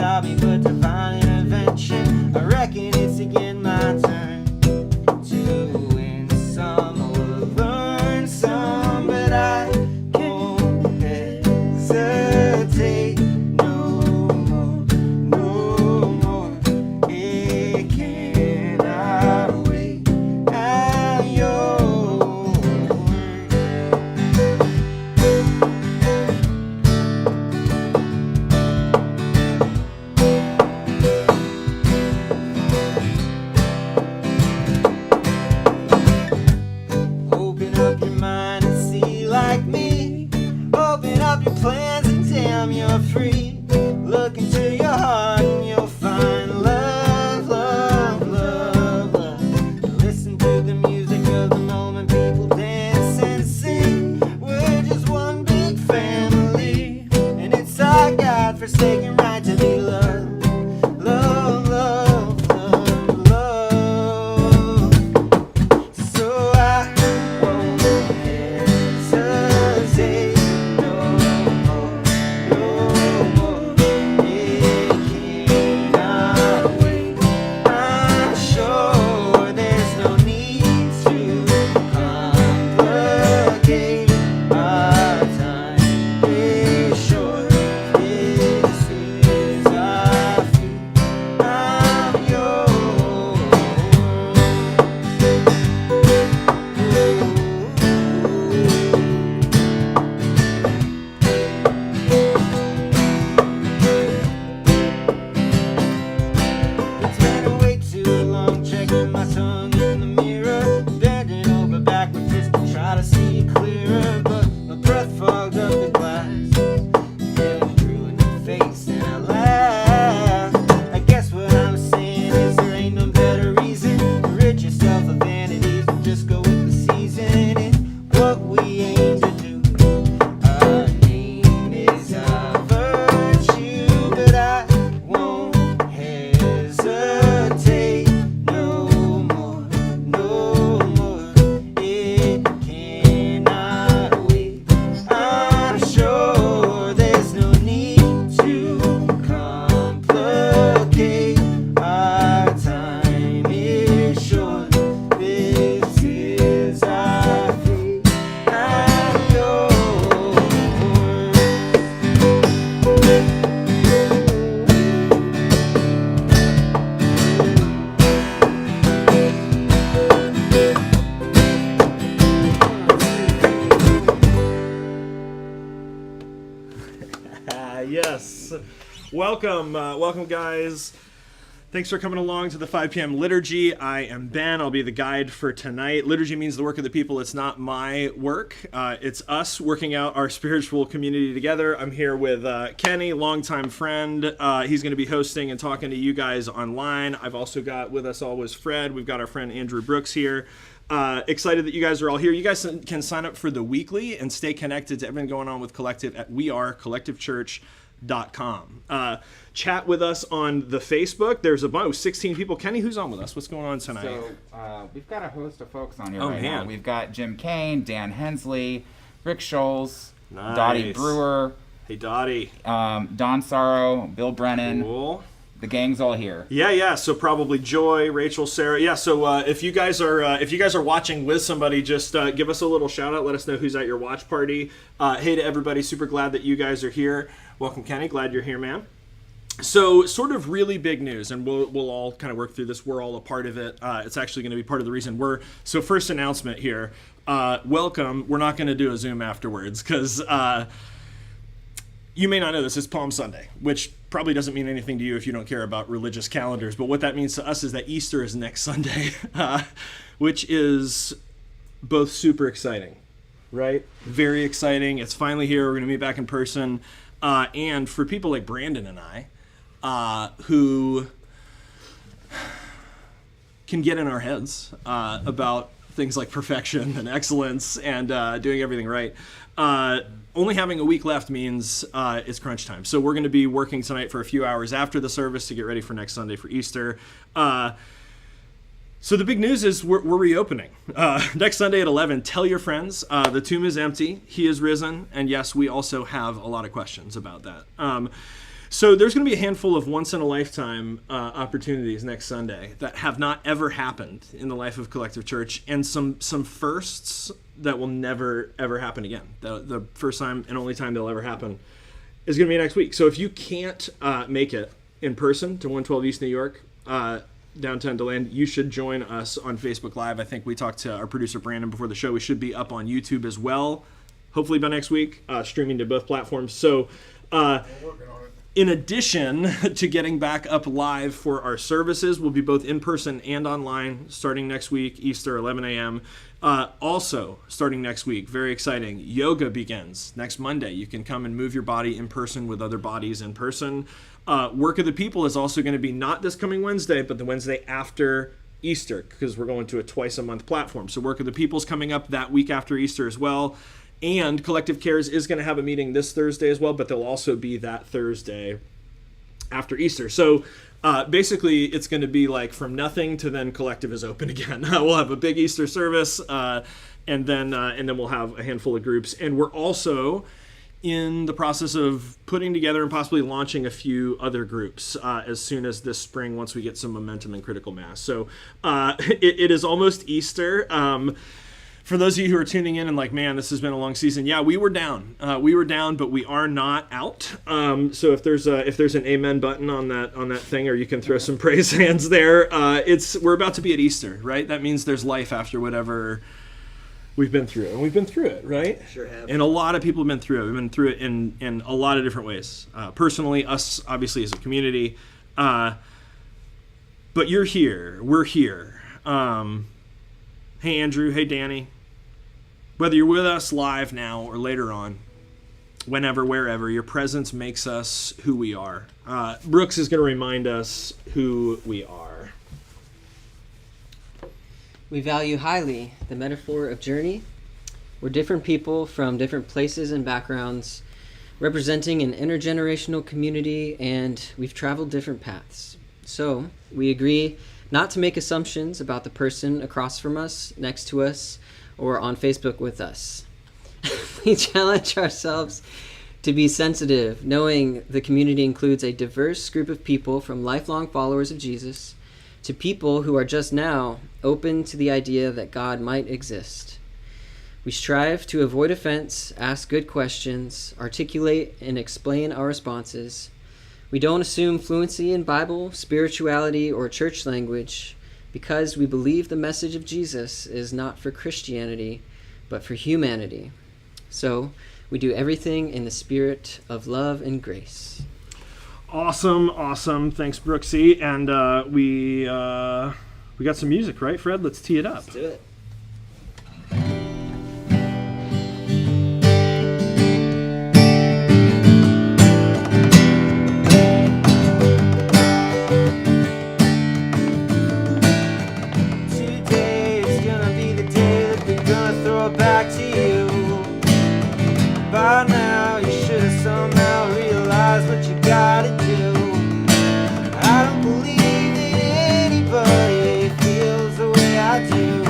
stop me but divine intervention. I reckon it's again my turn to win some or learn some, but I won't hesitate no more, no more. It cannot wait at your plans and damn you're free. Look into your heart and you'll find love, love, love, love. Listen to the music of the moment, people dance and sing. We're just one big family, and it's our God-forsaken right to be loved. Love, love, love, love. So I won't hesitate. Yes. Welcome, guys. Thanks for coming along to the 5 p.m. liturgy. I am Ben. I'll be the guide for tonight. Liturgy means the work of the people. It's not my work. It's us working out our spiritual community together. I'm here with Kenny, longtime friend. He's going to be hosting and talking to you guys online. I've also got with us always Fred. We've got our friend Andrew Brooks here. Excited that you guys are all here. You guys can sign up for the weekly and stay connected to everything going on with Collective at wearecollectivechurch.com. Chat with us on the Facebook. There's about 16 people. Kenny, who's on with us? What's going on tonight? So we've got a host of folks on here now. We've got Jim Kane, Dan Hensley, Rick Scholes, nice. Dottie Brewer. Hey, Dottie. Don Sorrow, Bill Brennan. Cool. The gang's all here. Yeah. So probably Joy, Rachel, Sarah. Yeah. So if you guys are watching with somebody, just give us a little shout out. Let us know who's at your watch party. Hey to everybody. Super glad that you guys are here. Welcome, Kenny. Glad you're here, man. So sort of really big news, and we'll all kind of work through this. We're all a part of it. It's actually going to be part of the reason so first announcement here. Welcome. We're not going to do a Zoom afterwards because you may not know this. It's Palm Sunday, which probably doesn't mean anything to you if you don't care about religious calendars. But what that means to us is that Easter is next Sunday, which is both super exciting, right? Very exciting. It's finally here. We're going to meet back in person. And for people like Brandon and I, who can get in our heads about things like perfection and excellence and doing everything right, only having a week left means it's crunch time. So we're going to be working tonight for a few hours after the service to get ready for next Sunday for Easter. So the big news is we're reopening. Next Sunday at 11, tell your friends. The tomb is empty. He is risen. And yes, we also have a lot of questions about that. So there's going to be a handful of once-in-a-lifetime opportunities next Sunday that have not ever happened in the life of Collective Church, and some firsts that will never, ever happen again. The first time and only time they'll ever happen is going to be next week. So if you can't make it in person to 112 East New York, downtown DeLand, you should join us on Facebook Live. I think we talked to our producer Brandon before the show. We should be up on YouTube as well, hopefully by next week, streaming to both platforms. So we're working on it. In addition to getting back up live for our services, we'll be both in person and online starting next week, Easter, 11 a.m. Also, starting next week, very exciting, yoga begins next Monday. You can come and move your body in person with other bodies in person. Work of the People is also going to be not this coming Wednesday, but the Wednesday after Easter, because we're going to a twice-a-month platform. So Work of the People is coming up that week after Easter as well. And Collective Cares is going to have a meeting this Thursday as well, but they'll also be that Thursday after Easter. So basically, it's going to be like from nothing to then Collective is open again. We'll have a big Easter service, and then we'll have a handful of groups. And we're also in the process of putting together and possibly launching a few other groups as soon as this spring, once we get some momentum in critical mass. So it is almost Easter. For those of you who are tuning in and like, man, this has been a long season. Yeah, we were down. But we are not out. So if there's an amen button on that thing, or you can throw some praise hands there, we're about to be at Easter, right? That means there's life after whatever we've been through. And we've been through it, right? Sure have. And a lot of people have been through it. We've been through it in a lot of different ways. Personally, us, obviously, as a community. But you're here. We're here. Hey, Andrew. Hey, Danny. Whether you're with us live now or later on, whenever, wherever, your presence makes us who we are. Brooks is going to remind us who we are. We value highly the metaphor of journey. We're different people from different places and backgrounds, representing an intergenerational community, and we've traveled different paths. So we agree not to make assumptions about the person across from us, next to us, or on Facebook with us. We challenge ourselves to be sensitive, knowing the community includes a diverse group of people, from lifelong followers of Jesus to people who are just now open to the idea that God might exist. We strive to avoid offense, ask good questions, articulate and explain our responses. We don't assume fluency in Bible, spirituality, or church language, because we believe the message of Jesus is not for Christianity, but for humanity. So we do everything in the spirit of love and grace. Awesome. Thanks, Brooksy. And we got some music, right, Fred? Let's tee it up. Let's do it. Back to you. By now you should have somehow realized what you gotta do. I don't believe that anybody feels the way I do.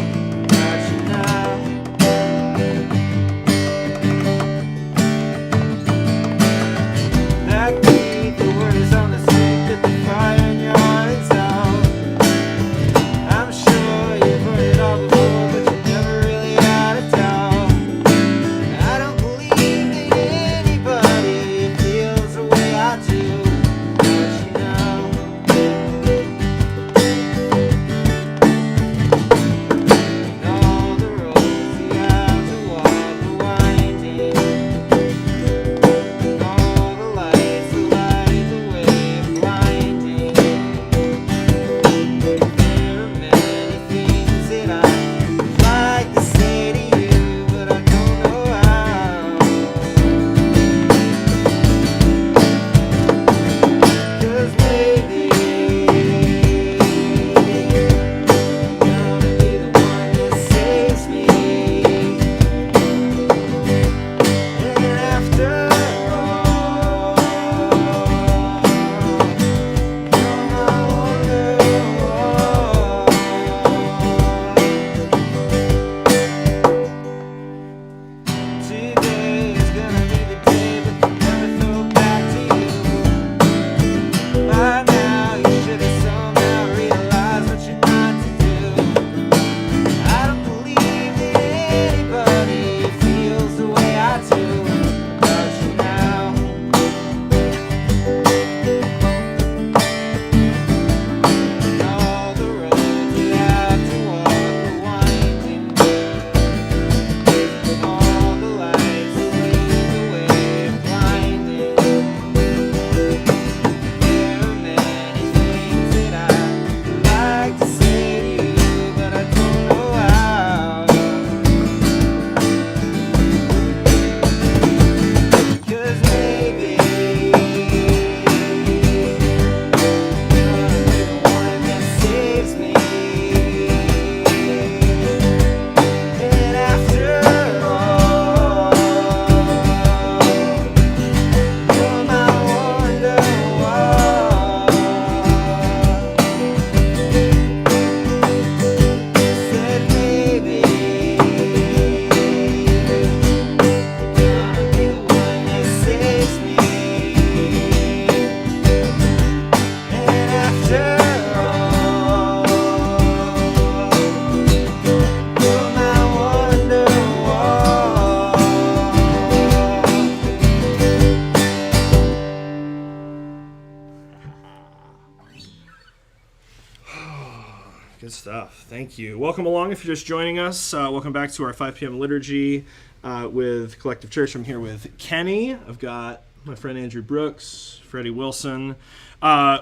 Good stuff. Thank you. Welcome along if you're just joining us. Welcome back to our 5 p.m. liturgy with Collective Church. I'm here with Kenny. I've got my friend Andrew Brooks, Freddie Wilson.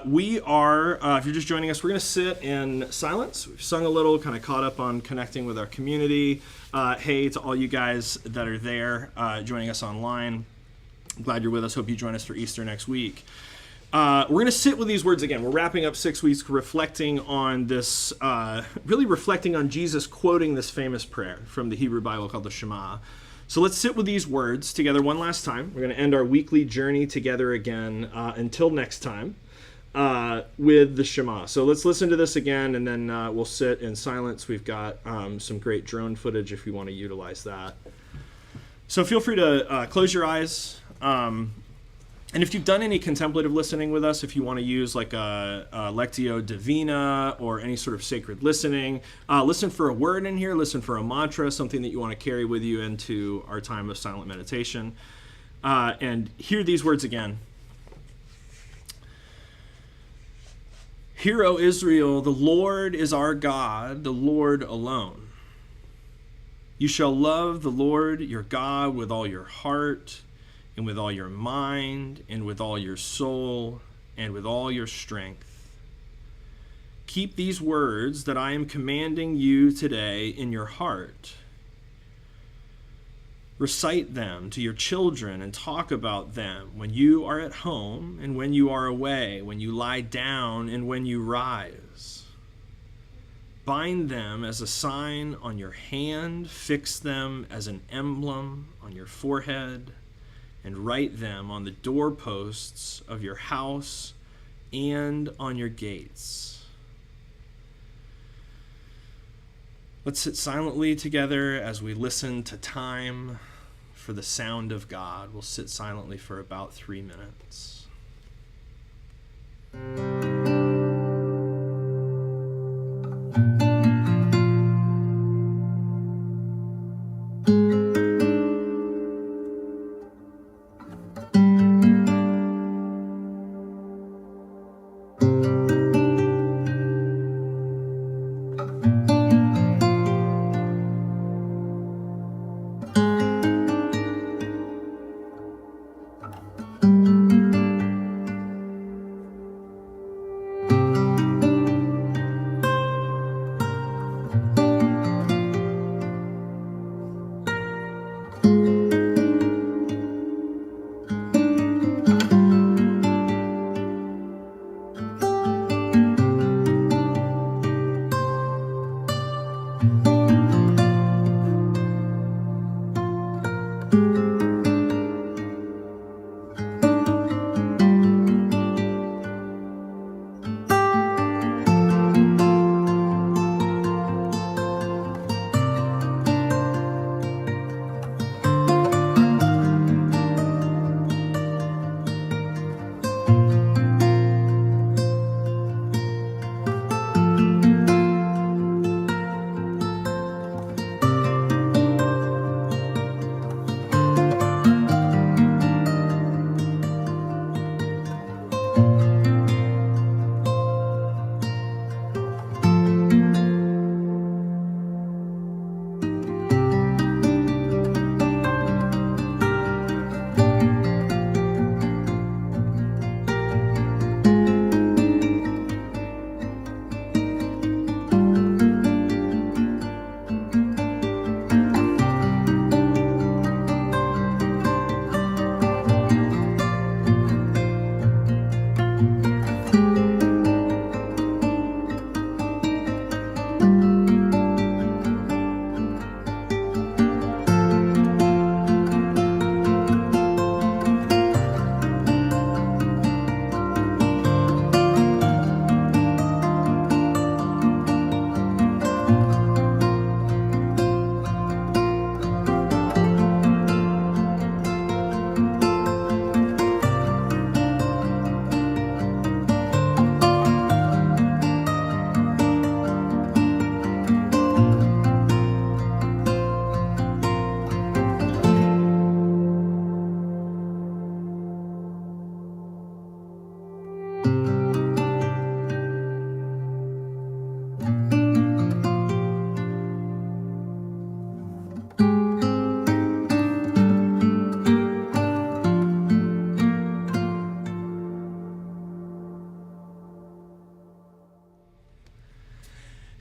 We are, if you're just joining us, we're going to sit in silence. We've sung a little, kind of caught up on connecting with our community. Hey to all you guys that are there joining us online. I'm glad you're with us. Hope you join us for Easter next week. We're going to sit with these words again. We're wrapping up 6 weeks reflecting on this, really reflecting on Jesus quoting this famous prayer from the Hebrew Bible called the Shema. So let's sit with these words together one last time. We're going to end our weekly journey together again until next time with the Shema. So let's listen to this again, and then we'll sit in silence. We've got some great drone footage if you want to utilize that. So feel free to close your eyes. And if you've done any contemplative listening with us, if you want to use like a Lectio Divina or any sort of sacred listening, listen for a word in here, listen for a mantra, something that you want to carry with you into our time of silent meditation. And hear these words again. Hear, O Israel, the Lord is our God, the Lord alone. You shall love the Lord your God with all your heart, and with all your mind, and with all your soul, and with all your strength. Keep these words that I am commanding you today in your heart. Recite them to your children and talk about them when you are at home and when you are away, when you lie down and when you rise. Bind them as a sign on your hand, fix them as an emblem on your forehead, and write them on the doorposts of your house and on your gates. Let's sit silently together as we listen to time for the sound of God. We'll sit silently for about 3 minutes.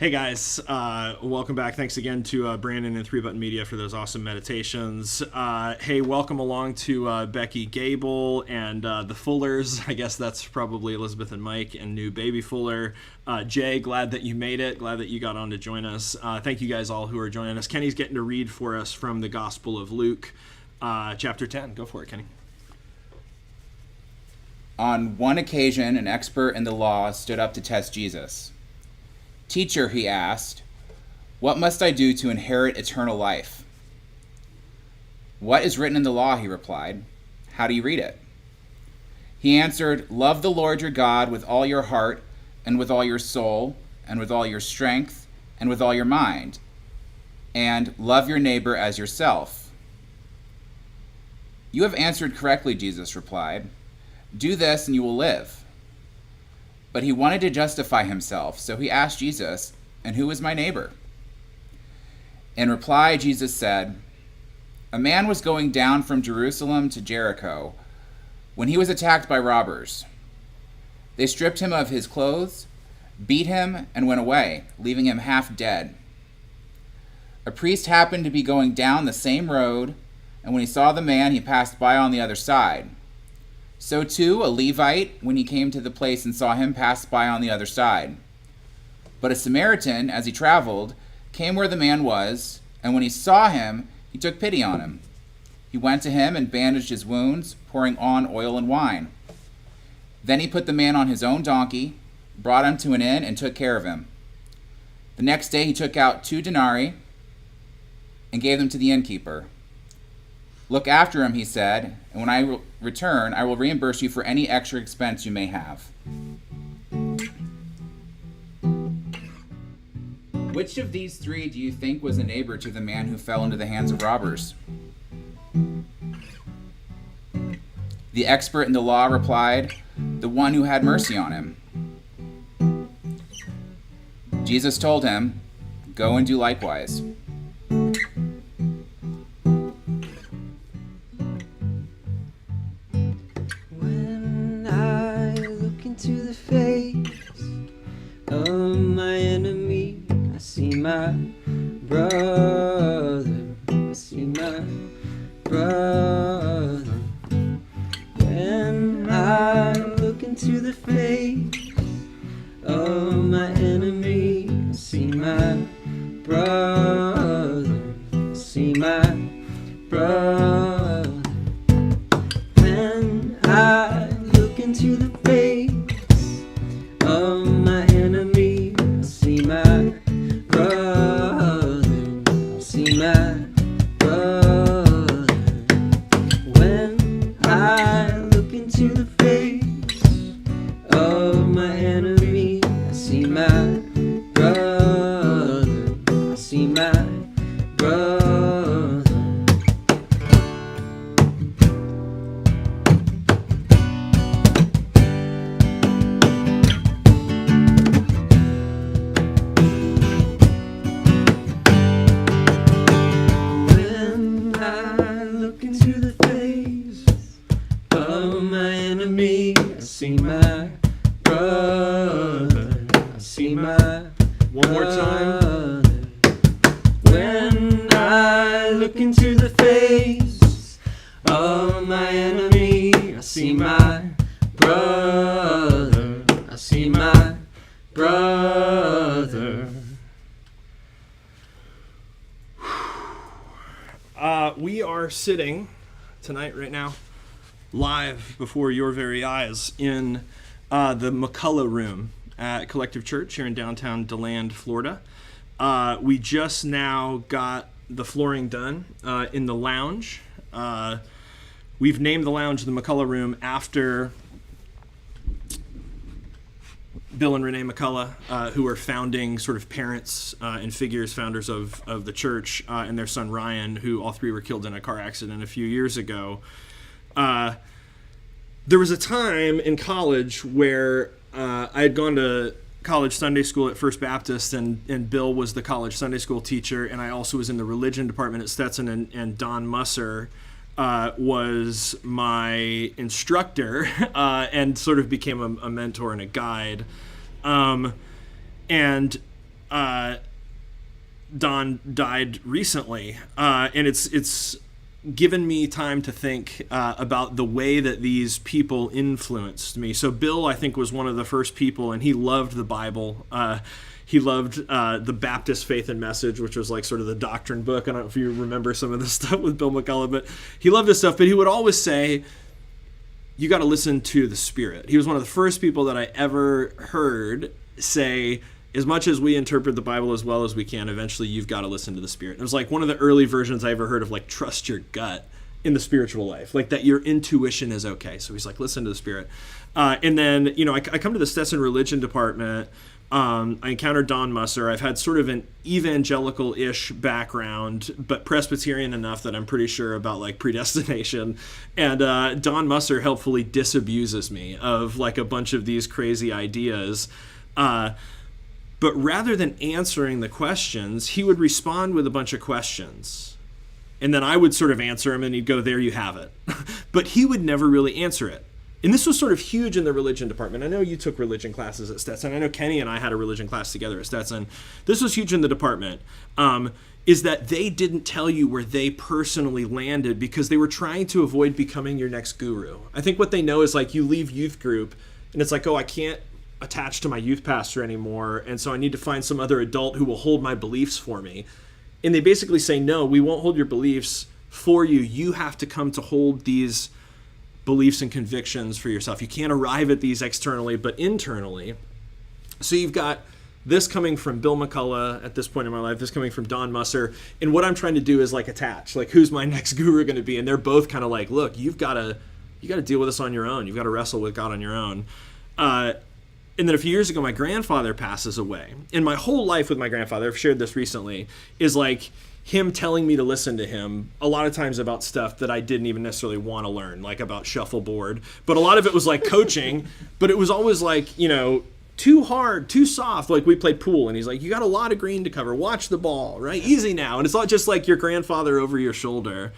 Hey guys, welcome back. Thanks again to Brandon and 3 Button Media for those awesome meditations. Hey, welcome along to Becky Gable and the Fullers. I guess that's probably Elizabeth and Mike and new baby Fuller. Jay, glad that you made it. Glad that you got on to join us. Thank you guys all who are joining us. Kenny's getting to read for us from the Gospel of Luke, chapter 10. Go for it, Kenny. On one occasion, an expert in the law stood up to test Jesus. "Teacher," he asked, "what must I do to inherit eternal life?" "What is written in the law?" he replied. "How do you read it?" He answered, "Love the Lord your God with all your heart, and with all your soul, and with all your strength, and with all your mind, and love your neighbor as yourself." "You have answered correctly," Jesus replied. "Do this and you will live." But he wanted to justify himself, so he asked Jesus, "And who is my neighbor?" In reply, Jesus said, "A man was going down from Jerusalem to Jericho when he was attacked by robbers. They stripped him of his clothes, beat him, and went away, leaving him half dead. A priest happened to be going down the same road, and when he saw the man, he passed by on the other side. So too, a Levite, when he came to the place and saw him, passed by on the other side. But a Samaritan, as he traveled, came where the man was, and when he saw him, he took pity on him. He went to him and bandaged his wounds, pouring on oil and wine. Then he put the man on his own donkey, brought him to an inn, and took care of him. The next day he took out 2 denarii and gave them to the innkeeper. 'Look after him,' he said, 'and when I return, I will reimburse you for any extra expense you may have.'" Which of these 3 do you think was a neighbor to the man who fell into the hands of robbers? The expert in the law replied, "The one who had mercy on him." Jesus told him, "Go and do likewise." When I look into the face of my enemy, I see my brother. I see my brother. When I look into the face of my enemy, I see my brother. I see my brother. When I look into the face of my enemy, I see my brother. I see my brother. When I look into the face of my enemy, I see my brother. I see my brother. When I look into the face of my enemy, I see my brother. I see my One more time. brother. When I look into the face of my enemy, I see my brother. I see my brother. We are sitting tonight, right now, live before your very eyes in the McCullough Room at Collective Church here in downtown DeLand, Florida. We just now got the flooring done in the lounge. We've named the lounge the McCullough Room after Bill and Renee McCullough, who are founding sort of parents and figures, founders of the church, and their son Ryan, who all 3 were killed in a car accident a few years ago. There was a time in college where I had gone to college Sunday school at First Baptist, and Bill was the college Sunday school teacher, and I also was in the religion department at Stetson, and Don Musser was my instructor and sort of became a mentor and a guide. And Don died recently, and it's given me time to think about the way that these people influenced me. So Bill, I think, was one of the first people, and he loved the Bible. He loved the Baptist Faith and Message, which was like sort of the doctrine book. I don't know if you remember some of this stuff with Bill McCullough, but he loved this stuff. But he would always say, you got to listen to the Spirit. He was one of the first people that I ever heard say, as much as we interpret the Bible as well as we can, eventually you've got to listen to the Spirit. It was like one of the early versions I ever heard of like trust your gut in the spiritual life, like that your intuition is okay. So he's like, listen to the Spirit. And then, I come to the Stetson religion department. I encountered Don Musser. I've had sort of an evangelical-ish background, but Presbyterian enough that I'm pretty sure about like predestination. And Don Musser helpfully disabuses me of like a bunch of these crazy ideas. But rather than answering the questions, he would respond with a bunch of questions. And then I would sort of answer him and he'd go, there you have it. But he would never really answer it. And this was sort of huge in the religion department. I know you took religion classes at Stetson. I know Kenny and I had a religion class together at Stetson. This was huge in the department, is that they didn't tell you where they personally landed because they were trying to avoid becoming your next guru. I think what they know is like you leave youth group and it's like, oh, I can't attach to my youth pastor anymore, and so I need to find some other adult who will hold my beliefs for me. And they basically say, no, we won't hold your beliefs for you. You have to come to hold these beliefs and convictions for yourself. You can't arrive at these externally, but internally. So you've got this coming from Bill McCullough at this point in my life, this coming from Don Musser, and what I'm trying to do is like attach, like who's my next guru going to be? And they're both kind of like, look, you got to deal with this on your own. You've got to wrestle with God on your own. And then a few years ago, my grandfather passes away. And my whole life with my grandfather, I've shared this recently, is like him telling me to listen to him a lot of times about stuff that I didn't even necessarily want to learn, like about shuffleboard. But a lot of it was like coaching, but it was always like, too hard, too soft. Like we played pool and he's like, you got a lot of green to cover. Watch the ball, right? Easy now. And it's not just like your grandfather over your shoulder.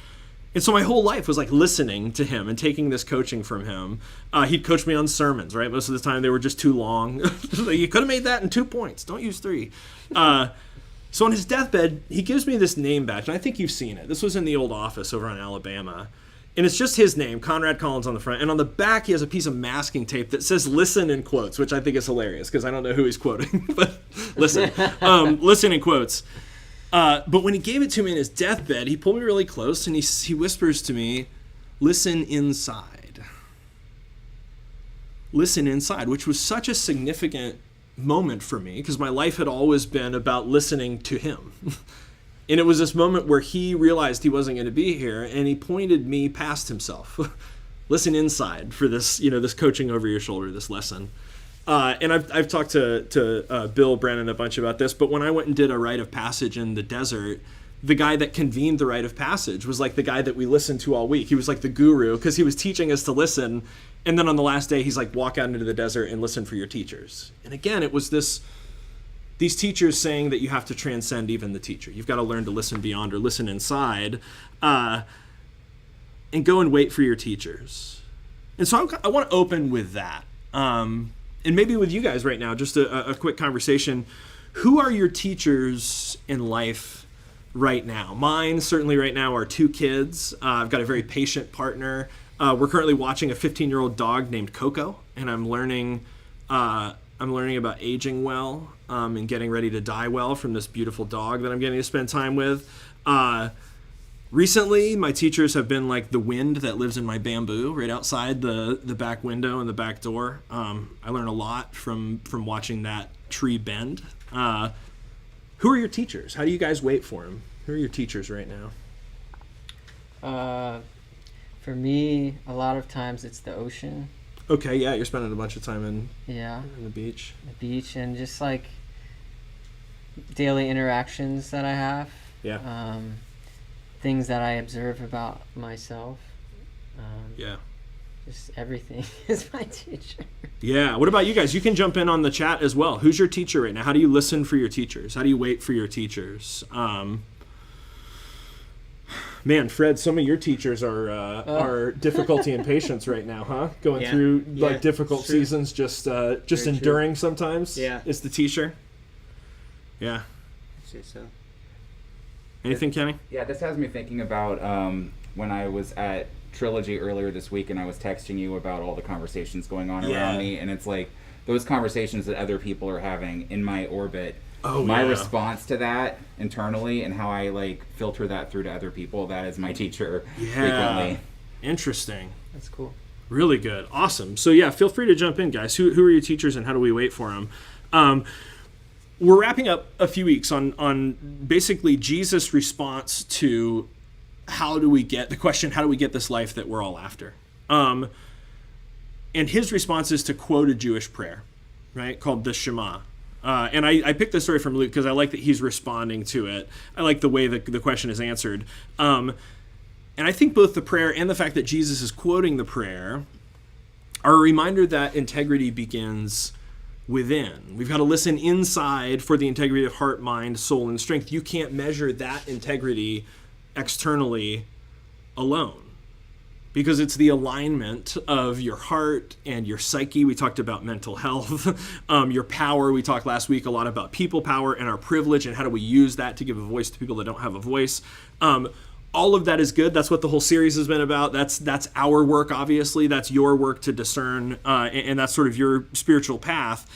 And so my whole life was like listening to him and taking this coaching from him. He'd coach me on sermons, right? Most of the time they were just too long. You could have made that in 2 points. Don't use 3. So on his deathbed, he gives me this name badge, and I think you've seen it. This was in the old office over on Alabama. And it's just his name, Conrad Collins, on the front. And on the back, he has a piece of masking tape that says listen in quotes, which I think is hilarious because I don't know who he's quoting. But listen. Listen in quotes. But when he gave it to me in his deathbed, he pulled me really close and he whispers to me, listen inside. Listen inside, which was such a significant moment for me because my life had always been about listening to him. And it was this moment where he realized he wasn't going to be here and he pointed me past himself. Listen inside for this, this coaching over your shoulder, this lesson. And I've talked to Bill Brennan a bunch about this, but when I went and did a rite of passage in the desert, the guy that convened the rite of passage was like the guy that we listened to all week. He was like the guru because he was teaching us to listen. And then on the last day, he's like, walk out into the desert and listen for your teachers. And again, it was these teachers saying that you have to transcend even the teacher. You've got to learn to listen beyond or listen inside and go and wait for your teachers. And so I want to open with that. And maybe with you guys right now, just a quick conversation. Who are your teachers in life right now? Mine, certainly right now, are 2 kids. I've got a very patient partner. We're currently watching a 15-year-old dog named Coco, and I'm learning about aging well and getting ready to die well from this beautiful dog that I'm getting to spend time with. Recently, my teachers have been like the wind that lives in my bamboo right outside the back window and the back door. I learn a lot from watching that tree bend. Who are your teachers? How do you guys wait for them? Who are your teachers right now? For me, a lot of times it's the ocean. Okay, yeah, you're spending a bunch of time in the beach. The beach and just like daily interactions that I have. Yeah. Things that I observe about myself. Yeah. Just everything is my teacher. Yeah. What about you guys? You can jump in on the chat as well. Who's your teacher right now? How do you listen for your teachers? How do you wait for your teachers? Man, Fred, some of your teachers are difficulty and patience right now, huh? Going through like difficult seasons, just enduring sometimes. Yeah. Is the teacher. Yeah. I'd say so. Anything, Kenny? Yeah, this has me thinking about when I was at Trilogy earlier this week and I was texting you about all the conversations going on around me, and it's like those conversations that other people are having in my orbit. My response to that internally and how I like filter that through to other people, that is my teacher frequently. Interesting. That's cool. Really good. Awesome. So yeah, feel free to jump in, guys. Who are your teachers and how do we wait for them? We're wrapping up a few weeks on basically Jesus' response to how do we get this life that we're all after? And his response is to quote a Jewish prayer, right, called the Shema. And I picked this story from Luke because I like that he's responding to it. I like the way that the question is answered. And I think both the prayer and the fact that Jesus is quoting the prayer are a reminder that integrity begins within. We've got to listen inside for the integrity of heart, mind, soul, and strength. You can't measure that integrity externally alone, because it's the alignment of your heart and your psyche. We talked about mental health, your power. We talked last week a lot about people power and our privilege and how do we use that to give a voice to people that don't have a voice. All of that is good. That's what the whole series has been about. That's our work, obviously. That's your work to discern, and that's sort of your spiritual path.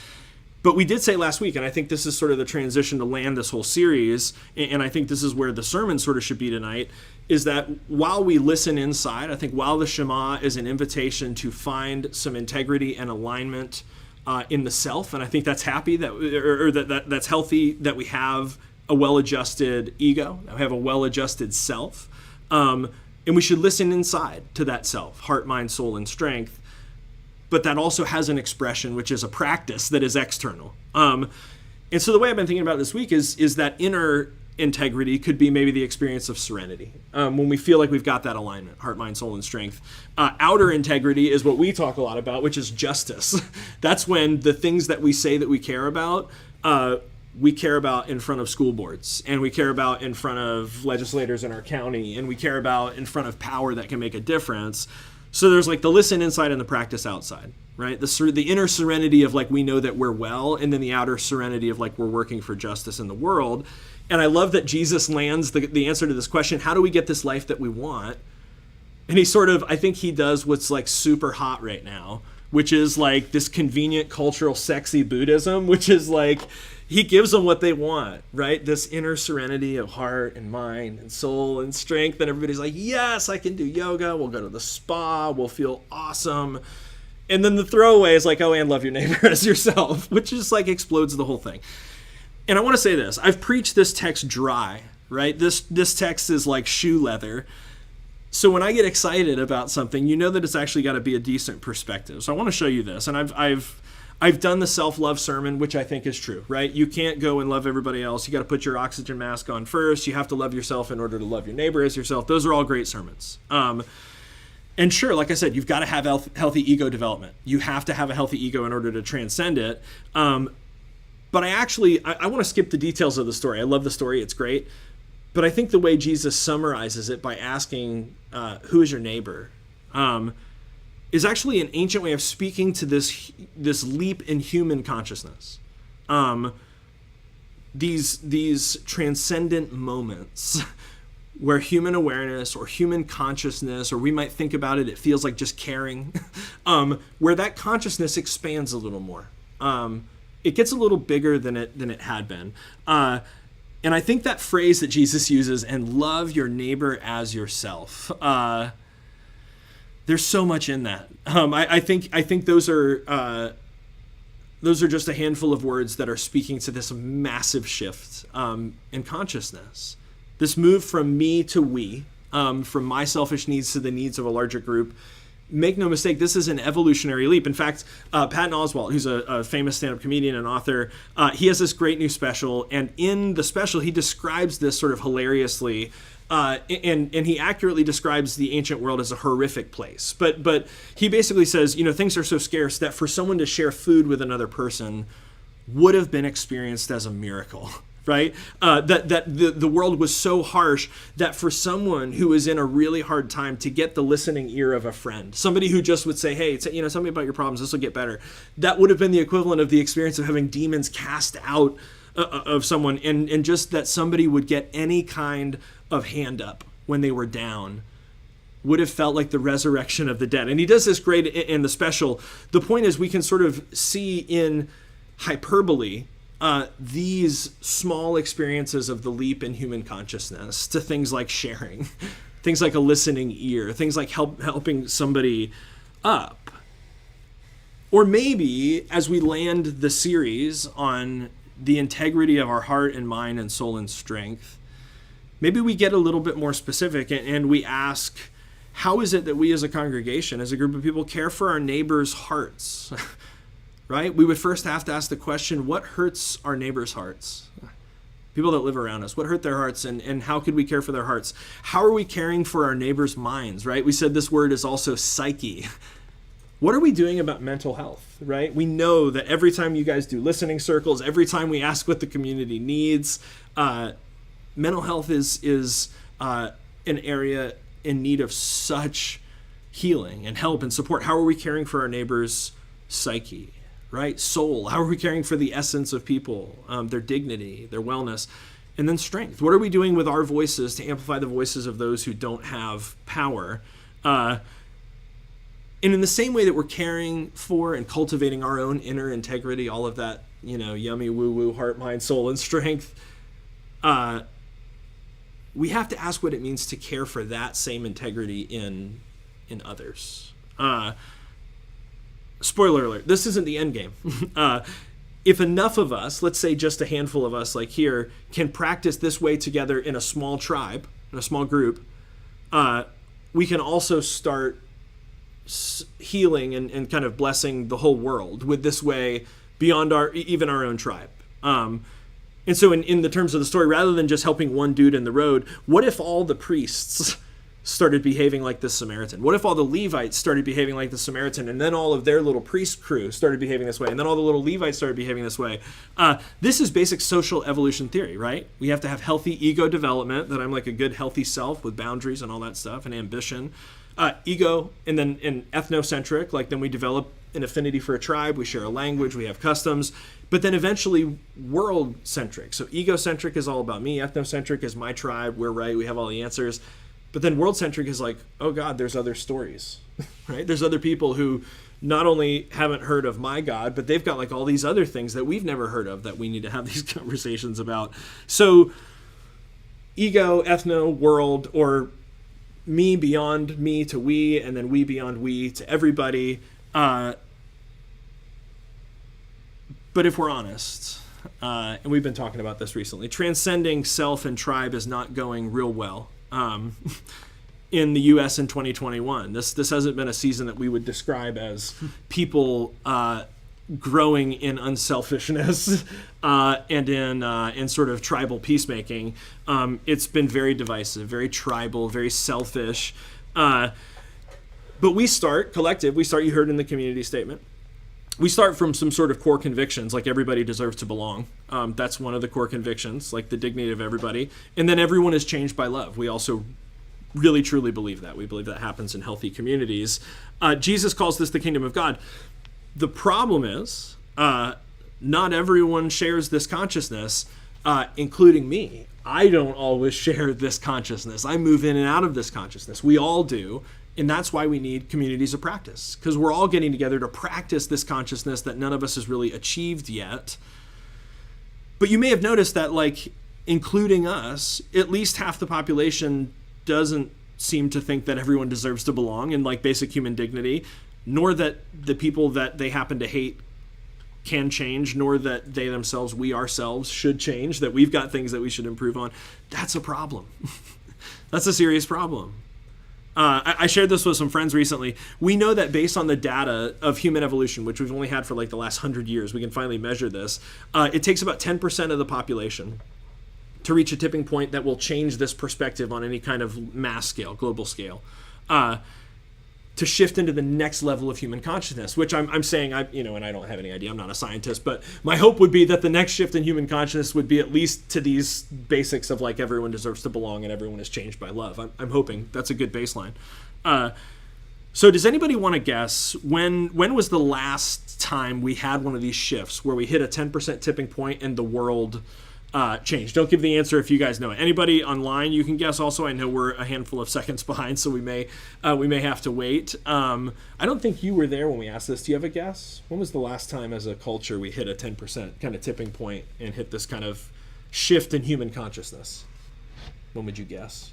But we did say last week, and I think this is sort of the transition to land this whole series, and I think this is where the sermon sort of should be tonight, is that while we listen inside, I think while the Shema is an invitation to find some integrity and alignment in the self, and I think that's that's healthy that we have a well-adjusted ego, that we have a well-adjusted self, and we should listen inside to that self, heart, mind, soul, and strength. But that also has an expression, which is a practice that is external. And so the way I've been thinking about this week is that inner integrity could be maybe the experience of serenity, when we feel like we've got that alignment, heart, mind, soul, and strength. Outer integrity is what we talk a lot about, which is justice. That's when the things that we say that we care about in front of school boards, and we care about in front of legislators in our county, and we care about in front of power that can make a difference. So there's like the listen inside and the practice outside, right? The inner serenity of like we know that we're well, and then the outer serenity of like we're working for justice in the world. And I love that Jesus lands the answer to this question, how do we get this life that we want? And I think he does what's like super hot right now, which is like this convenient, cultural, sexy Buddhism, which is like, he gives them what they want, right? This inner serenity of heart and mind and soul and strength. And everybody's like, yes, I can do yoga. We'll go to the spa. We'll feel awesome. And then the throwaway is like, oh, and love your neighbor as yourself, which just like explodes the whole thing. And I want to say this. I've preached this text dry, right? This text is like shoe leather. So when I get excited about something, you know that it's actually got to be a decent perspective. So I want to show you this. And I've done the self-love sermon, which I think is true, right? You can't go and love everybody else. You got to put your oxygen mask on first. You have to love yourself in order to love your neighbor as yourself. Those are all great sermons. And sure, like I said, you've got to have healthy ego development. You have to have a healthy ego in order to transcend it. But I want to skip the details of the story. I love the story. It's great. But I think the way Jesus summarizes it by asking, who is your neighbor? Is actually an ancient way of speaking to this leap in human consciousness. These transcendent moments where human awareness or human consciousness, or we might think about it, it feels like just caring, where that consciousness expands a little more. It gets a little bigger than it had been. And I think that phrase that Jesus uses, and love your neighbor as yourself, there's so much in that. I think those are just a handful of words that are speaking to this massive shift in consciousness. This move from me to we, from my selfish needs to the needs of a larger group. Make no mistake, this is an evolutionary leap. In fact, Patton Oswalt, who's a famous stand-up comedian and author, he has this great new special, and in the special he describes this sort of hilariously. And he accurately describes the ancient world as a horrific place. But he basically says, things are so scarce that for someone to share food with another person would have been experienced as a miracle, right? That the world was so harsh that for someone who was in a really hard time to get the listening ear of a friend, somebody who just would say, hey, tell me about your problems, this will get better. That would have been the equivalent of the experience of having demons cast out of someone, and just that somebody would get any kind of hand up when they were down would have felt like the resurrection of the dead. And he does this great in the special. The point is, we can sort of see in hyperbole these small experiences of the leap in human consciousness to things like sharing, things like a listening ear, things like helping somebody up. Or maybe as we land the series on the integrity of our heart and mind and soul and strength, maybe we get a little bit more specific and we ask, how is it that we as a congregation, as a group of people, care for our neighbors' hearts? Right? We would first have to ask the question, what hurts our neighbors' hearts? People that live around us, what hurt their hearts, and how could we care for their hearts? How are we caring for our neighbors' minds, right? We said this word is also psyche. What are we doing about mental health, right? We know that every time you guys do listening circles, every time we ask what the community needs, mental health is an area in need of such healing and help and support. How are we caring for our neighbors' psyche, right? Soul. How are we caring for the essence of people, their dignity, their wellness, and then strength? What are we doing with our voices to amplify the voices of those who don't have power? And in the same way that we're caring for and cultivating our own inner integrity, all of that, yummy woo-woo, heart, mind, soul, and strength, we have to ask what it means to care for that same integrity in others. Spoiler alert, this isn't the end game. If enough of us, let's say just a handful of us like here, can practice this way together in a small tribe, in a small group, we can also start healing and kind of blessing the whole world with this way beyond even our own tribe. And so in the terms of the story, rather than just helping one dude in the road, what if all the priests started behaving like the Samaritan? What if all the Levites started behaving like the Samaritan, and then all of their little priest crew started behaving this way, and then all the little Levites started behaving this way? This is basic social evolution theory, right? We have to have healthy ego development, that I'm like a good healthy self with boundaries and all that stuff, and ambition. Ego, and then ethnocentric, like then we develop an affinity for a tribe, we share a language, we have customs, but then eventually world-centric. So egocentric is all about me, ethnocentric is my tribe, we're right, we have all the answers. But then world-centric is like, oh God, there's other stories, right? There's other people who not only haven't heard of my God, but they've got like all these other things that we've never heard of that we need to have these conversations about. So ego, ethno, world, or me beyond me to we, and then we beyond we to everybody. But if we're honest, and we've been talking about this recently, transcending self and tribe is not going real well in the U.S. in 2021. This hasn't been a season that we would describe as people growing in unselfishness and in sort of tribal peacemaking. It's been very divisive, very tribal, very selfish. But we start, you heard in the community statement, we start from some sort of core convictions, like everybody deserves to belong. That's one of the core convictions, like the dignity of everybody. And then everyone is changed by love. We also really, truly believe that. We believe that happens in healthy communities. Jesus calls this the kingdom of God. The problem is, not everyone shares this consciousness, including me. I don't always share this consciousness. I move in and out of this consciousness. We all do. And that's why we need communities of practice, because we're all getting together to practice this consciousness that none of us has really achieved yet. But you may have noticed that, like, including us, at least half the population doesn't seem to think that everyone deserves to belong in, like, basic human dignity, nor that the people that they happen to hate can change, nor that they themselves, we ourselves, should change, that we've got things that we should improve on. That's a problem. That's a serious problem. I shared this with some friends recently. We know that based on the data of human evolution, which we've only had for like the last 100 years, we can finally measure this. It takes about 10% of the population to reach a tipping point that will change this perspective on any kind of mass scale, global scale, to shift into the next level of human consciousness, which I'm saying, and I don't have any idea, I'm not a scientist, but my hope would be that the next shift in human consciousness would be at least to these basics of like everyone deserves to belong and everyone is changed by love. I'm hoping that's a good baseline. So does anybody want to guess when was the last time we had one of these shifts where we hit a 10% tipping point and the world changed? Don't give the answer if you guys know it. Anybody online, you can guess also. I know we're a handful of seconds behind, so we may have to wait. I don't think you were there when we asked this. Do you have a guess? When was the last time as a culture we hit a 10% kind of tipping point and hit this kind of shift in human consciousness? When would you guess?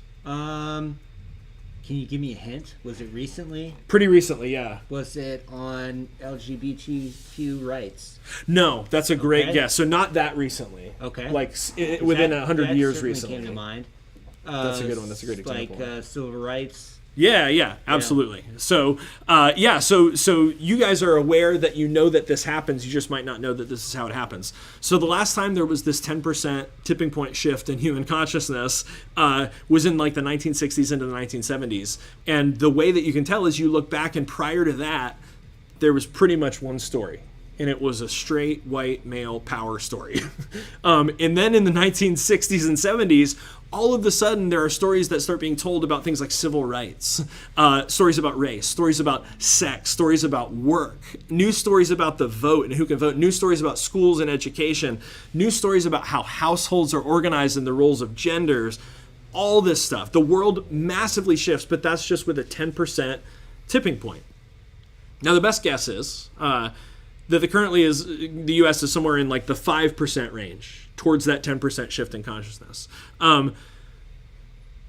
Can you give me a hint? Was it recently? Pretty recently, yeah. Was it on LGBTQ rights? No, that's a great Okay. guess. So not that recently. Okay. Like within 100 years certainly recently. came to mind. That's a good one. That's a great example. Like civil rights. Yeah, absolutely. So, so you guys are aware that you know that this happens. You just might not know that this is how it happens. So the last time there was this 10% tipping point shift in human consciousness was in like the 1960s into the 1970s. And the way that you can tell is you look back, and prior to that, there was pretty much one story. And it was a straight white male power story. And then in the 1960s and 70s, all of a sudden there are stories that start being told about things like civil rights, stories about race, stories about sex, stories about work, new stories about the vote and who can vote, new stories about schools and education, new stories about how households are organized and the roles of genders, all this stuff. The world massively shifts, but that's just with a 10% tipping point. Now the best guess is that the U.S. is somewhere in like the 5% range towards that 10% shift in consciousness.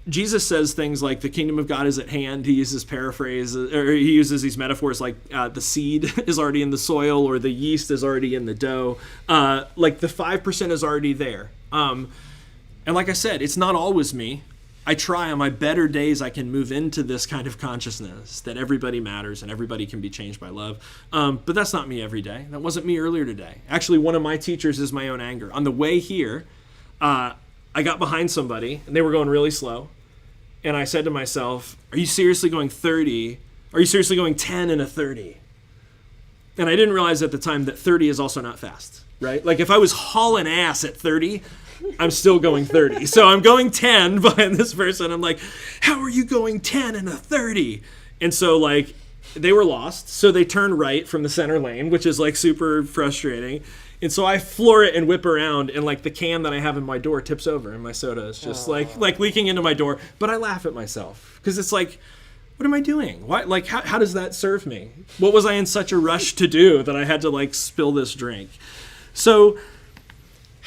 Jesus says things like the kingdom of God is at hand. He uses he uses these metaphors like the seed is already in the soil or the yeast is already in the dough. Like the 5% is already there. And like I said, it's not always me. I try on my better days I can move into this kind of consciousness that everybody matters and everybody can be changed by love. But that's not me every day. That wasn't me earlier today. Actually, one of my teachers is my own anger. On the way here, I got behind somebody and they were going really slow. And I said to myself, are you seriously going 30? Are you seriously going 10 and a 30? And I didn't realize at the time that 30 is also not fast, right? Like if I was hauling ass at 30, I'm still going 30. So I'm going 10 behind this person. I'm like, how are you going 10 and a 30? And so like they were lost. So they turned right from the center lane, which is like super frustrating. And so I floor it and whip around, and like the can that I have in my door tips over and my soda is just like leaking into my door. But I laugh at myself because it's like, what am I doing? Why? Like, how does that serve me? What was I in such a rush to do that I had to like spill this drink? So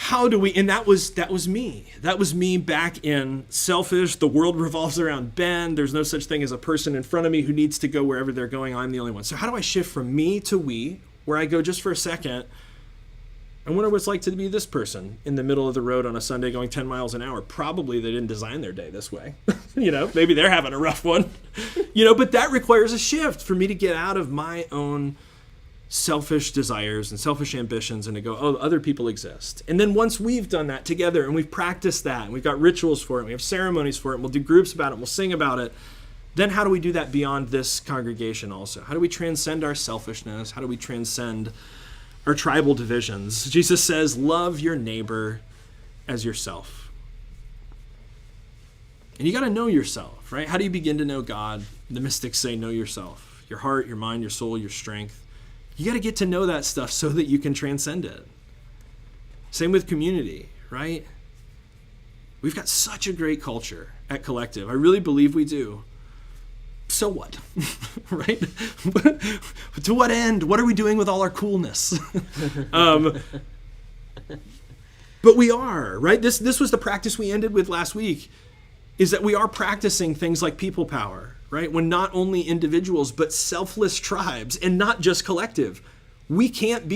how do we, and that was me. That was me back in selfish. The world revolves around Ben. There's no such thing as a person in front of me who needs to go wherever they're going. I'm the only one. So how do I shift from me to we, where I go just for a second? I wonder what it's like to be this person in the middle of the road on a Sunday going 10 miles an hour. Probably they didn't design their day this way. Maybe they're having a rough one. But that requires a shift for me to get out of my own selfish desires and selfish ambitions and to go, oh, other people exist. And then once we've done that together and we've practiced that and we've got rituals for it, and we have ceremonies for it, and we'll do groups about it, and we'll sing about it, then how do we do that beyond this congregation also? How do we transcend our selfishness? How do we transcend our tribal divisions? Jesus says, love your neighbor as yourself. And you got to know yourself, right? How do you begin to know God? The mystics say, know yourself, your heart, your mind, your soul, your strength. You got to get to know that stuff so that you can transcend it. Same with community, right? We've got such a great culture at Collective. I really believe we do. So what? Right? To what end? What are we doing with all our coolness? But we are, right? This was the practice we ended with last week, is that we are practicing things like people power, right? When not only individuals, but selfless tribes, and not just collective. We can't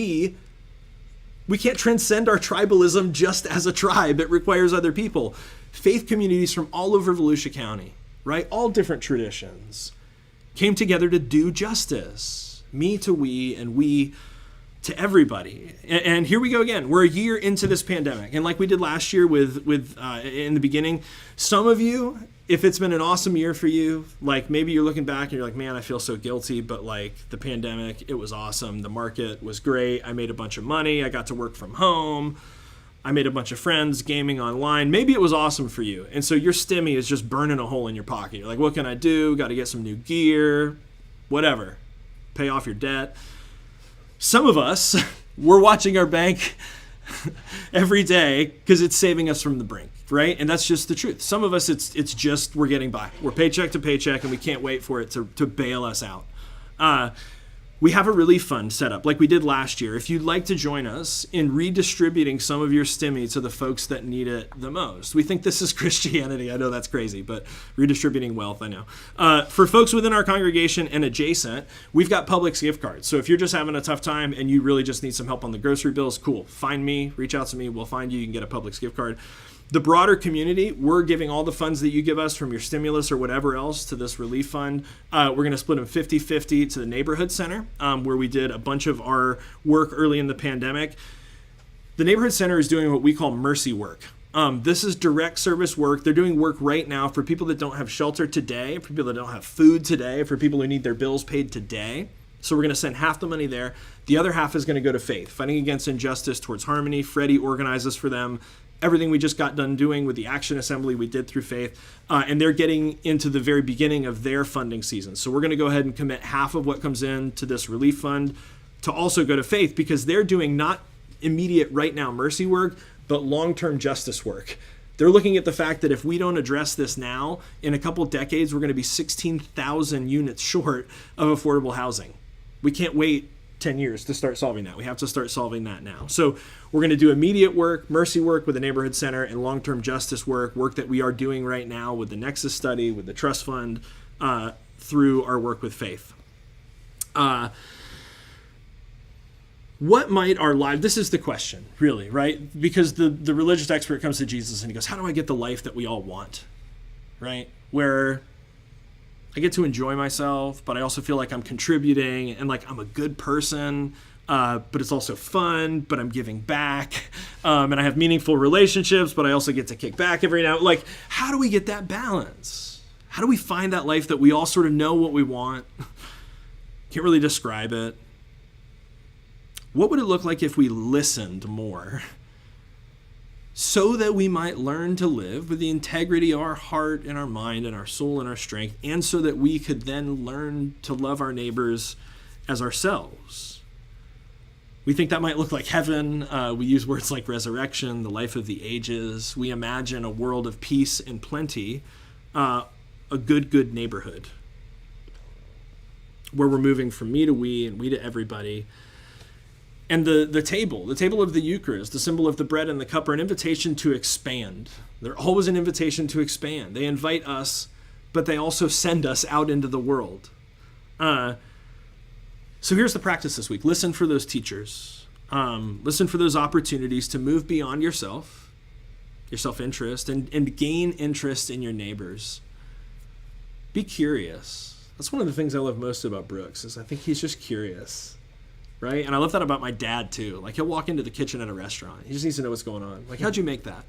transcend our tribalism just as a tribe. It requires other people. Faith communities from all over Volusia County, right? All different traditions came together to do justice. Me to we, and we to everybody. And here we go again. We're a year into this pandemic. And like we did last year with in the beginning, some of you, if it's been an awesome year for you, like maybe you're looking back and you're like, man, I feel so guilty, but like the pandemic, it was awesome. The market was great. I made a bunch of money. I got to work from home. I made a bunch of friends gaming online. Maybe it was awesome for you. And so your stimmy is just burning a hole in your pocket. You're like, what can I do? Got to get some new gear. whatever, pay off your debt. Some of us, we're watching our bank every day because it's saving us from the brink, right? And that's just the truth. Some of us, it's just we're getting by. We're paycheck to paycheck, and we can't wait for it to bail us out. We have a relief fund set up like we did last year. If you'd like to join us in redistributing some of your stimmy to the folks that need it the most. We think this is Christianity. I know that's crazy, but redistributing wealth, I know. For folks within our congregation and adjacent, we've got Publix gift cards. So if you're just having a tough time and you really just need some help on the grocery bills, cool. Find me, reach out to me, we'll find you. You can get a Publix gift card. The broader community, we're giving all the funds that you give us from your stimulus or whatever else to this relief fund. We're going to split them 50-50 to the neighborhood center, where we did a bunch of our work early in the pandemic. The neighborhood center is doing what we call mercy work. This is direct service work. They're doing work right now for people that don't have shelter today, for people that don't have food today, for people who need their bills paid today. So we're going to send half the money there. The other half is going to go to faith, fighting against injustice towards harmony. Freddie organizes for them. Everything we just got done doing with the Action Assembly we did through Faith, and they're getting into the very beginning of their funding season. So we're going to go ahead and commit half of what comes in to this relief fund to also go to Faith, because they're doing not immediate right now mercy work, but long-term justice work. They're looking at the fact that if we don't address this now, in a couple decades, we're going to be 16,000 units short of affordable housing. We can't wait 10 years to start solving that. We have to start solving that now. So we're going to do immediate work, mercy work with the neighborhood center, and long-term justice work that we are doing right now with the Nexus study, with the trust fund, through our work with Faith. What might our life, this is the question, really, right? Because the religious expert comes to Jesus and he goes, how do I get the life that we all want, right? Where I get to enjoy myself, but I also feel like I'm contributing and like I'm a good person, but it's also fun, but I'm giving back, and I have meaningful relationships, but I also get to kick back every now. Like, how do we get that balance? How do we find that life that we all sort of know what we want? Can't really describe it. What would it look like if we listened more, so that we might learn to live with the integrity of our heart and our mind and our soul and our strength, and so that we could then learn to love our neighbors as ourselves? We think that might look like heaven. We use words like resurrection, the life of the ages. We imagine a world of peace and plenty, a good neighborhood, where we're moving from me to we and we to everybody. And the table of the Eucharist, the symbol of the bread and the cup, are an invitation to expand. They're always an invitation to expand. They invite us, but they also send us out into the world. So here's the practice this week. Listen for those teachers. Listen for those opportunities to move beyond yourself, your self-interest, and gain interest in your neighbors. Be curious. That's one of the things I love most about Brooks, is I think he's just curious. Right? And I love that about my dad too. Like, he'll walk into the kitchen at a restaurant. He just needs to know what's going on. Like, how'd you make that?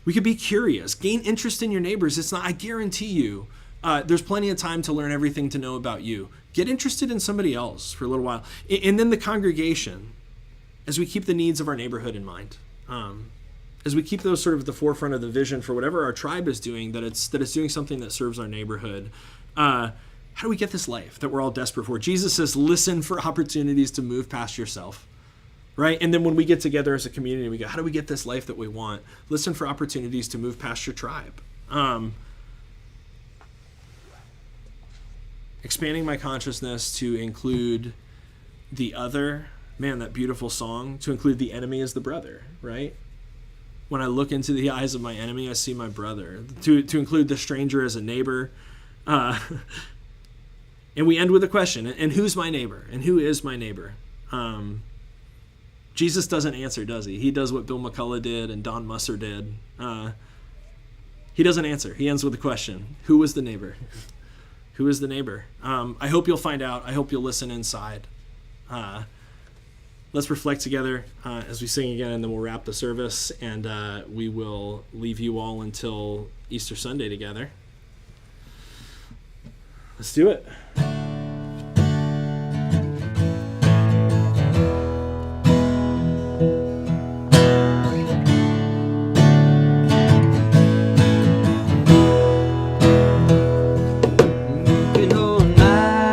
We could be curious. Gain interest in your neighbors. It's not, I guarantee you, there's plenty of time to learn everything to know about you. Get interested in somebody else for a little while. And then the congregation, as we keep the needs of our neighborhood in mind, as we keep those sort of at the forefront of the vision for whatever our tribe is doing, that it's doing something that serves our neighborhood. How do we get this life that we're all desperate for? Jesus says, listen for opportunities to move past yourself, right? And then when we get together as a community, we go, how do we get this life that we want? Listen for opportunities to move past your tribe. Expanding my consciousness to include the other. Man, that beautiful song, to include the enemy as the brother, right? When I look into the eyes of my enemy, I see my brother. To include the stranger as a neighbor. And we end with a question, and who's my neighbor? And who is my neighbor? Jesus doesn't answer, does he? He does what Bill McCullough did and Don Musser did. He doesn't answer. He ends with a question. Who was the neighbor? Who is the neighbor? I hope you'll find out. I hope you'll listen inside. Let's reflect together as we sing again, and then we'll wrap the service, and we will leave you all until Easter Sunday together. Let's do it. You can hold my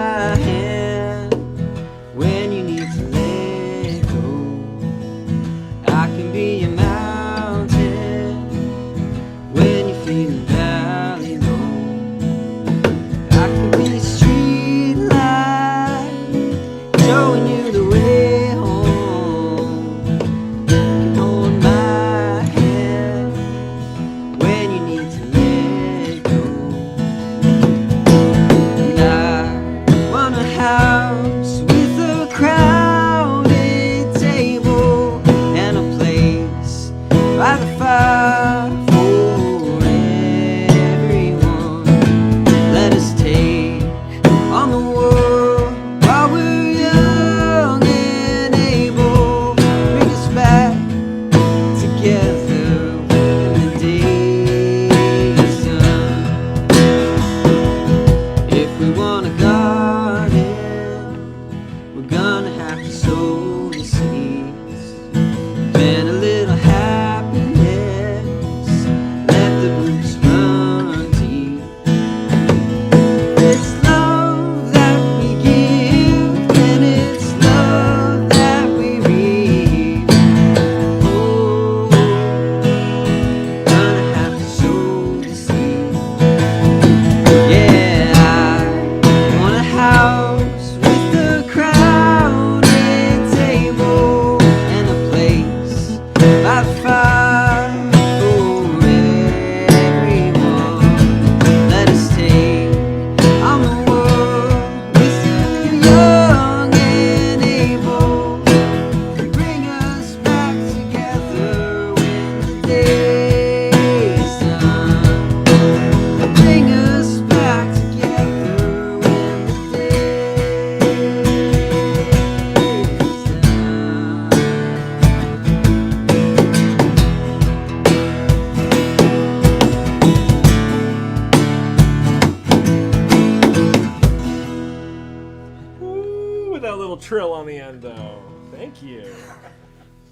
trill on the end, though. Thank you.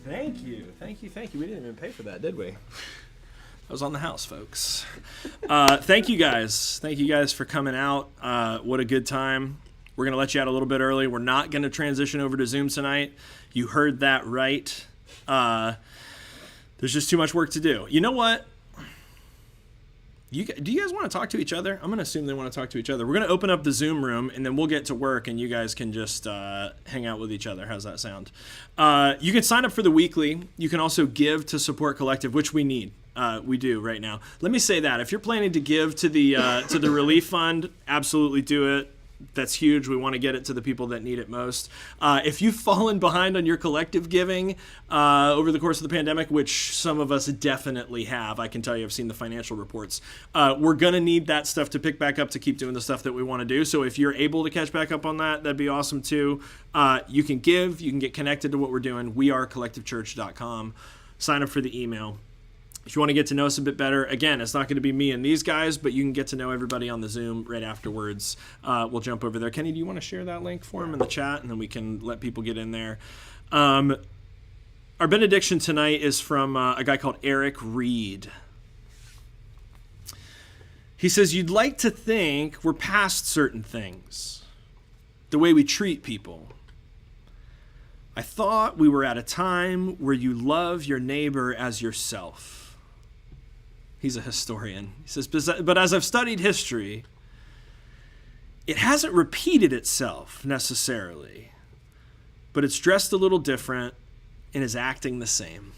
Thank you. We didn't even pay for that, did we? I was on the house, folks. Thank you guys. Thank you guys for coming out. What a good time. We're going to let you out a little bit early. We're not going to transition over to Zoom tonight. You heard that right. There's just too much work to do. You know what? Do you guys want to talk to each other? I'm going to assume they want to talk to each other. We're going to open up the Zoom room, and then we'll get to work, and you guys can just hang out with each other. How's that sound? You can sign up for the weekly. You can also give to support Collective, which we need. We do right now. Let me say that. If you're planning to give to the relief fund, absolutely do it. That's huge. We want to get it to the people that need it most. If you've fallen behind on your collective giving over the course of the pandemic, which some of us definitely have, I can tell you I've seen the financial reports, we're going to need that stuff to pick back up to keep doing the stuff that we want to do. So if you're able to catch back up on that, that'd be awesome too. You can give. You can get connected to what we're doing. wearecollectivechurch.com. Sign up for the email. If you want to get to know us a bit better, again, it's not going to be me and these guys, but you can get to know everybody on the Zoom right afterwards. We'll jump over there. Kenny, do you want to share that link for him in the chat, and then we can let people get in there? Our benediction tonight is from a guy called Eric Reed. He says, "You'd like to think we're past certain things, the way we treat people. I thought we were at a time where you love your neighbor as yourself." He's a historian. He says, "But as I've studied history, it hasn't repeated itself necessarily, but it's dressed a little different and is acting the same."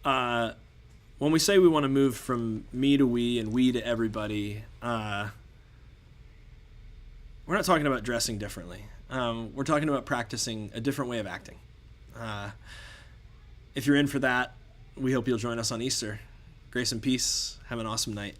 When we say we want to move from me to we and we to everybody, we're not talking about dressing differently. We're talking about practicing a different way of acting. If you're in for that, we hope you'll join us on Easter. Grace and peace. Have an awesome night.